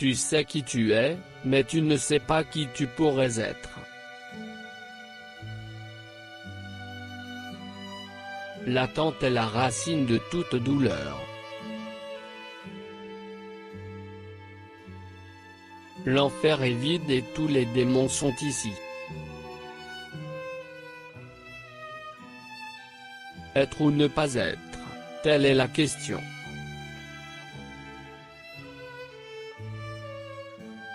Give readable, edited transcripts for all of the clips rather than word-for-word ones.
Tu sais qui tu es, mais tu ne sais pas qui tu pourrais être. L'attente est la racine de toute douleur. L'enfer est vide et tous les démons sont ici. Être ou ne pas être, telle est la question.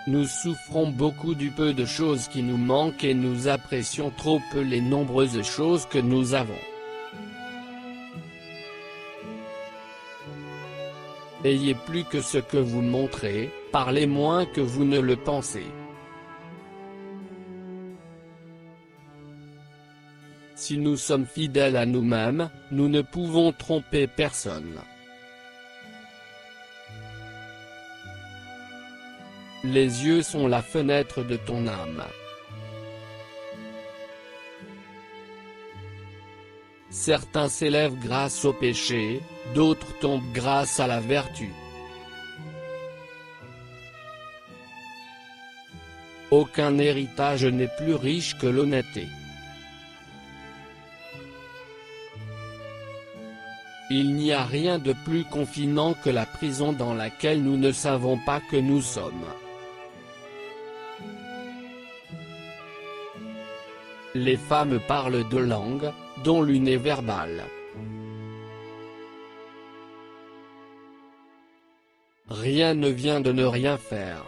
Nous souffrons beaucoup du peu de choses qui nous manquent et nous apprécions trop peu les nombreuses choses que nous avons. Ayez plus que ce que vous montrez, parlez moins que vous ne le pensez. Si nous sommes fidèles à nous-mêmes, nous ne pouvons tromper personne. Les yeux sont la fenêtre de ton âme. Certains s'élèvent grâce au péché, d'autres tombent grâce à la vertu. Aucun héritage n'est plus riche que l'honnêteté. Il n'y a rien de plus confinant que la prison dans laquelle nous ne savons pas que nous sommes. Les femmes parlent deux langues, dont l'une est verbale. Rien ne vient de ne rien faire.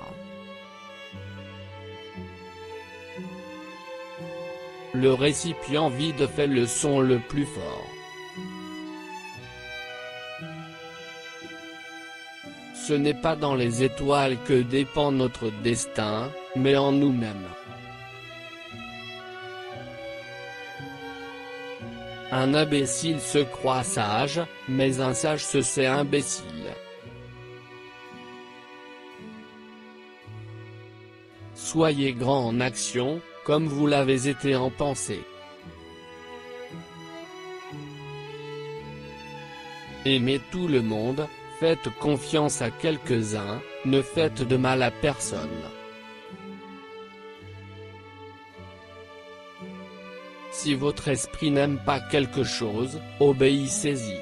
Le récipient vide fait le son le plus fort. Ce n'est pas dans les étoiles que dépend notre destin, mais en nous-mêmes. Un imbécile se croit sage, mais un sage se sait imbécile. Soyez grand en action, comme vous l'avez été en pensée. Aimez tout le monde, faites confiance à quelques-uns, ne faites de mal à personne. Si votre esprit n'aime pas quelque chose, obéissez-y.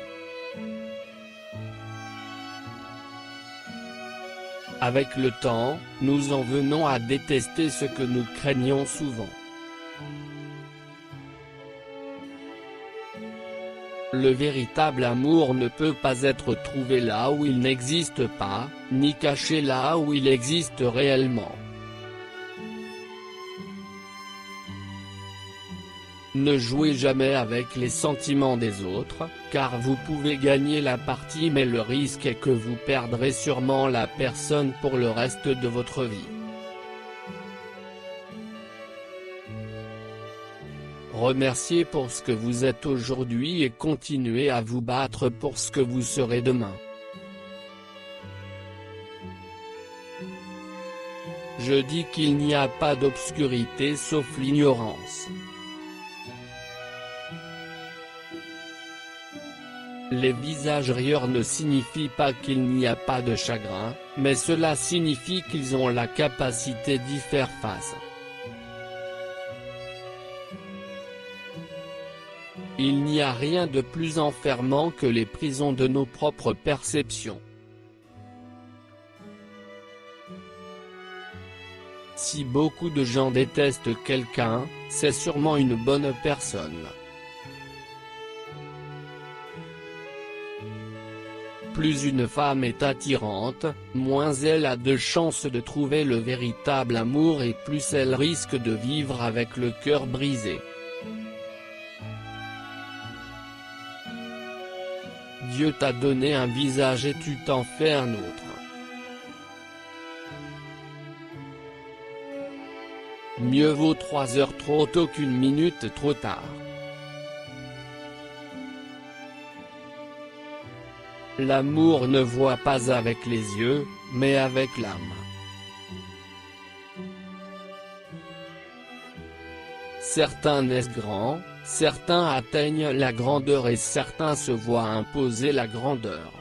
Avec le temps, nous en venons à détester ce que nous craignons souvent. Le véritable amour ne peut pas être trouvé là où il n'existe pas, ni caché là où il existe réellement. Ne jouez jamais avec les sentiments des autres, car vous pouvez gagner la partie mais le risque est que vous perdrez sûrement la personne pour le reste de votre vie. Remerciez pour ce que vous êtes aujourd'hui et continuez à vous battre pour ce que vous serez demain. Je dis qu'il n'y a pas d'obscurité sauf l'ignorance. Les visages rieurs ne signifient pas qu'il n'y a pas de chagrin, mais cela signifie qu'ils ont la capacité d'y faire face. Il n'y a rien de plus enfermant que les prisons de nos propres perceptions. Si beaucoup de gens détestent quelqu'un, c'est sûrement une bonne personne. Plus une femme est attirante, moins elle a de chances de trouver le véritable amour et plus elle risque de vivre avec le cœur brisé. Dieu t'a donné un visage et tu t'en fais un autre. Mieux vaut 3 heures trop tôt qu'1 minute trop tard. L'amour ne voit pas avec les yeux, mais avec l'âme. Certains naissent grands, certains atteignent la grandeur et certains se voient imposer la grandeur.